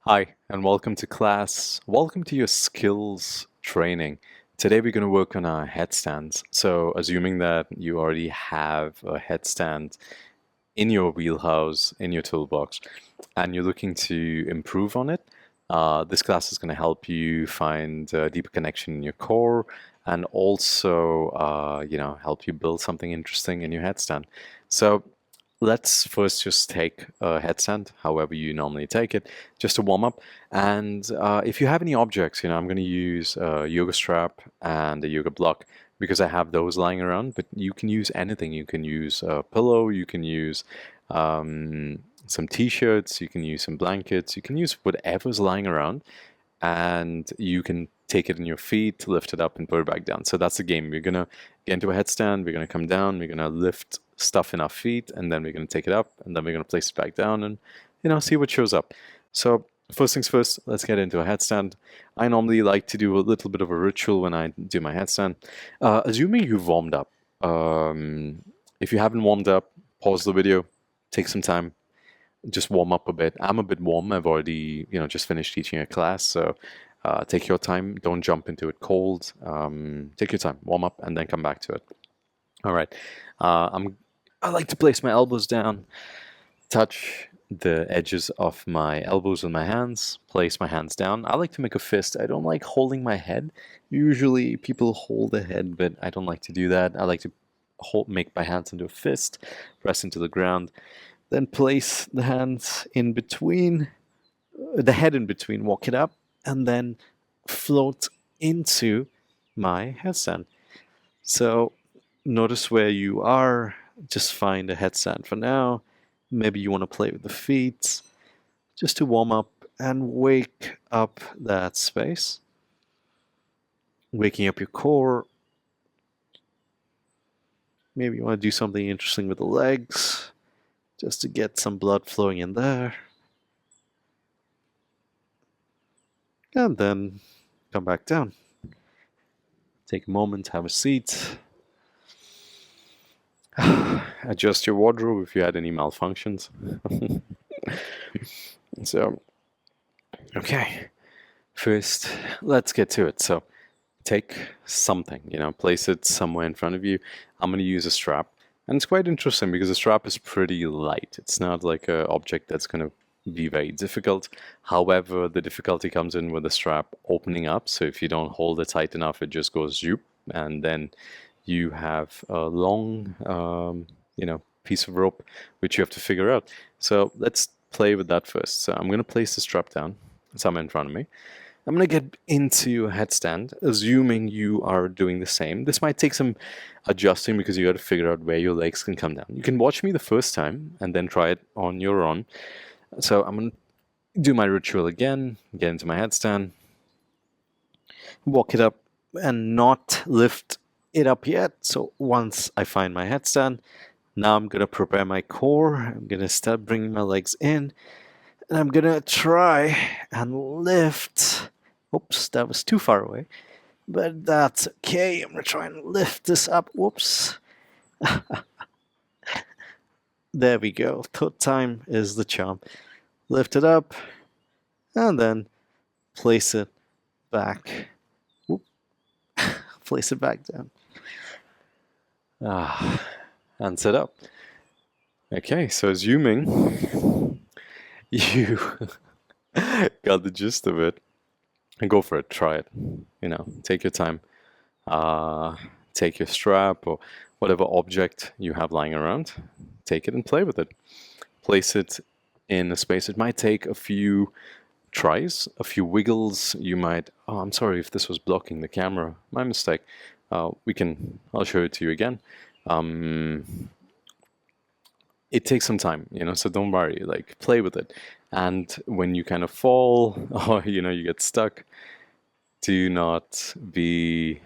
Hi, and welcome to class. Welcome to your skills training. Today we're going to work on our headstands. So, assuming that you already have a headstand in your wheelhouse, in your toolbox, and you're looking to improve on it, this class is going to help you find a deeper connection in your core and also, help you build something interesting in your headstand. So, let's first just take a headstand, however you normally take it, just to warm up. And if you have any objects, I'm going to use a yoga strap and a yoga block because I have those lying around. But you can use anything. You can use a pillow. You can use some t-shirts. You can use some blankets. You can use whatever's lying around, and you can take it in your feet, lift it up, and put it back down. So that's the game. We're gonna get into a headstand. We're gonna come down. We're gonna lift stuff in our feet, and then we're gonna take it up, and then we're gonna place it back down, and see what shows up. So first things first, let's get into a headstand. I normally like to do a little bit of a ritual when I do my headstand. Assuming you've warmed up. If you haven't warmed up, pause the video, take some time, just warm up a bit. I'm a bit warm. I've already, just finished teaching a class, so take your time. Don't jump into it cold. Take your time, warm up, and then come back to it. All right. I like to place my elbows down, touch the edges of my elbows with my hands, place my hands down. I like to make a fist. I don't like holding my head. Usually people hold the head, but I don't like to do that. I like to make my hands into a fist, press into the ground, then place the hands in between, the head in between, walk it up, and then float into my headstand. So notice where you are. Just find a headstand for now. Maybe you want to play with the feet just to warm up and wake up that space. Waking up your core. Maybe you want to do something interesting with the legs just to get some blood flowing in there. And then come back down. Take a moment, have a seat. Adjust your wardrobe if you had any malfunctions. So, okay. First, let's get to it. So, take something, place it somewhere in front of you. I'm going to use a strap. And it's quite interesting because the strap is pretty light. It's not like an object that's going to be very difficult. However, the difficulty comes in with the strap opening up. So if you don't hold it tight enough, it just goes zoop, and then you have a long, piece of rope which you have to figure out. So let's play with that first. So I'm going to place the strap down somewhere in front of me. I'm going to get into a headstand, assuming you are doing the same. This might take some adjusting because you got to figure out where your legs can come down. You can watch me the first time and then try it on your own. So I'm going to do my ritual again, get into my headstand, walk it up, and not lift it up yet. So once I find my headstand, now I'm going to prepare my core. I'm going to start bringing my legs in, and I'm going to try and lift. Oops, that was too far away, but that's okay. I'm going to try and lift this up. Whoops. There we go. Third time is the charm. Lift it up, and then place it back. Place it back down. And sit up. Okay, so assuming you got the gist of it, and go for it. Try it. Take your time. Take your strap or whatever object you have lying around. Take it and play with it. Place it in a space. It might take a few tries, a few wiggles. You might, I'm sorry if this was blocking the camera. My mistake. I'll show it to you again. It takes some time, so don't worry, like play with it. And when you kind of fall or, you get stuck, do not be,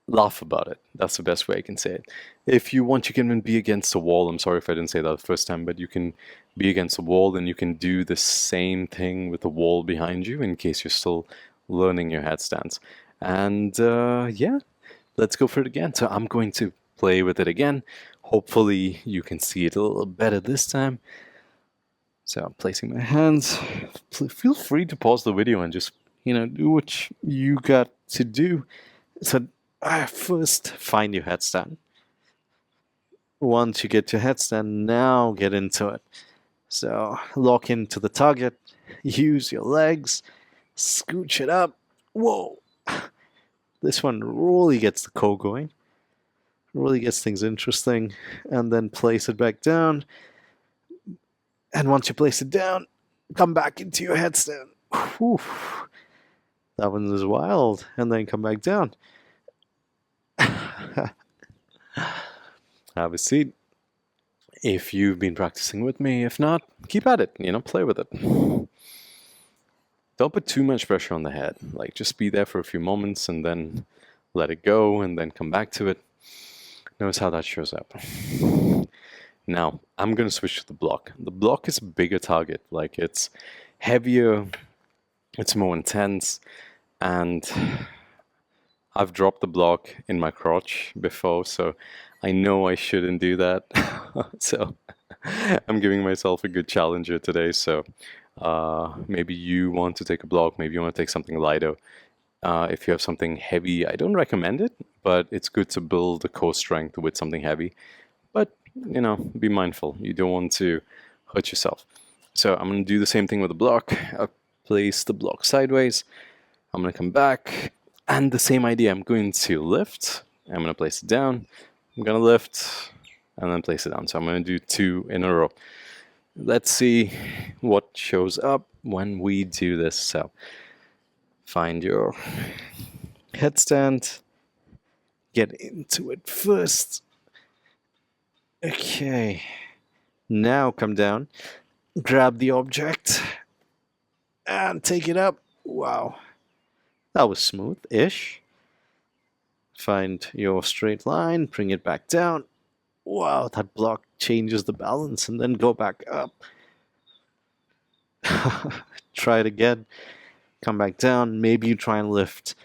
laugh about it. That's the best way I can say it. If you want, you can even be against the wall. I'm sorry if I didn't say that the first time, but you can be against the wall and you can do the same thing with the wall behind you in case you're still learning your headstands. And yeah, let's go for it again. So I'm going to play with it again. Hopefully you can see it a little better this time. So I'm placing my hands. Feel free to pause the video and just, do what you got to do. So first find your headstand. Once you get your headstand, now get into it. So lock into the target, use your legs, scooch it up. Whoa! This one really gets the core going, really gets things interesting, and then place it back down. And once you place it down, come back into your headstand. Whew. That one is wild. And then come back down. Have a seat. If you've been practicing with me, if not, keep at it, play with it. Don't put too much pressure on the head. Like, just be there for a few moments and then let it go and then come back to it. Notice how that shows up. Now, I'm going to switch to the block. The block is a bigger target. Like, it's heavier, it's more intense, and I've dropped the block in my crotch before, so I know I shouldn't do that. So I'm giving myself a good challenger today. So maybe you want to take a block, maybe you want to take something lighter. If you have something heavy, I don't recommend it, but it's good to build the core strength with something heavy. But, be mindful. You don't want to hurt yourself. So I'm going to do the same thing with the block. I'll place the block sideways. I'm going to come back. And the same idea. I'm going to lift. I'm going to place it down. I'm going to lift and then place it down. So I'm going to do 2 in a row. Let's see what shows up when we do this. So find your headstand. Get into it first. Okay. Now come down. Grab the object. And take it up. Wow. That was smooth-ish. Find your straight line. Bring it back down. Wow, that block changes the balance and then go back up. Try it again. Come back down. Maybe you try and lift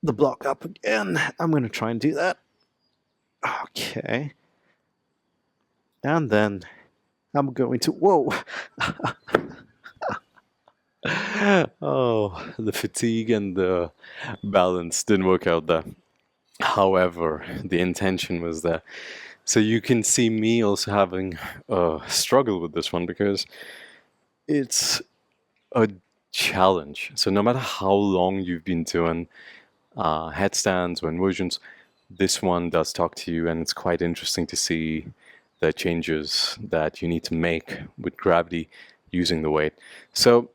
the block up again. I'm going to try and do that. Okay. And then I'm going to... Whoa! Oh, the fatigue and the balance didn't work out there. However, the intention was there. So you can see me also having a struggle with this one because it's a challenge. So no matter how long you've been doing headstands or inversions, this one does talk to you, and it's quite interesting to see the changes that you need to make with gravity using the weight. So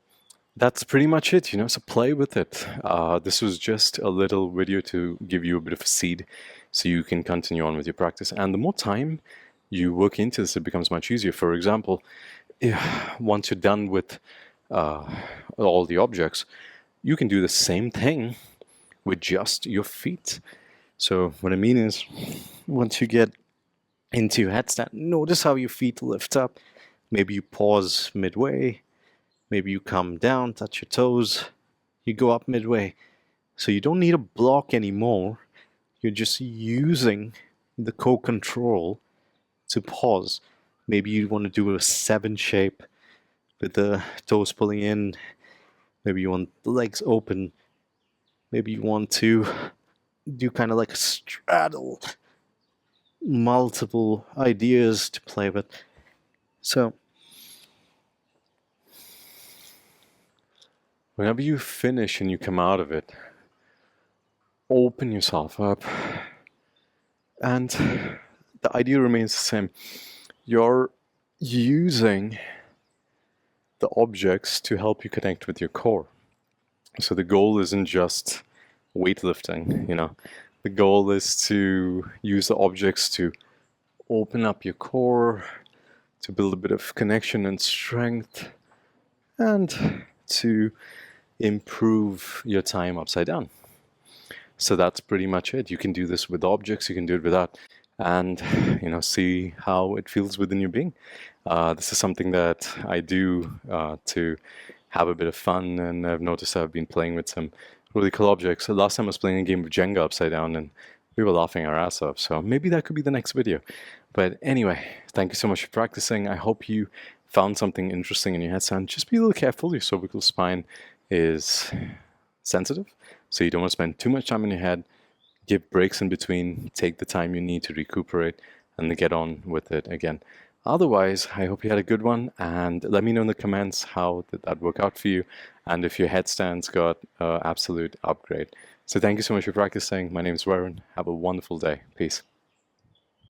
that's pretty much it, so play with it. This was just a little video to give you a bit of a seed so you can continue on with your practice. And the more time you work into this, it becomes much easier. For example, once you're done with all the objects, you can do the same thing with just your feet. So what I mean is, once you get into your headstand, notice how your feet lift up. Maybe you pause midway. Maybe you come down, touch your toes, you go up midway. So you don't need a block anymore. You're just using the core control to pause. Maybe you want to do a 7 shape with the toes pulling in. Maybe you want the legs open. Maybe you want to do kind of like a straddle. Multiple ideas to play with. So whenever you finish and you come out of it, open yourself up. And the idea remains the same. You're using the objects to help you connect with your core. So the goal isn't just weightlifting, The goal is to use the objects to open up your core, to build a bit of connection and strength, and to improve your time upside down. So that's pretty much it. You can do this with objects, you can do it without, and see how it feels within your being. This is something that I do to have a bit of fun, and I've noticed I've been playing with some really cool objects. So last time I was playing a game of Jenga upside down, and we were laughing our ass off. So maybe that could be the next video. But anyway, thank you so much for practicing. I hope you found something interesting in your headstand, just be a little careful. Your cervical spine is sensitive, so you don't want to spend too much time in your head. Give breaks in between, take the time you need to recuperate, and then get on with it again. Otherwise, I hope you had a good one, and let me know in the comments how did that work out for you, and if your headstands got absolute upgrade. So thank you so much for practicing. My name is Warren. Have a wonderful day. Peace.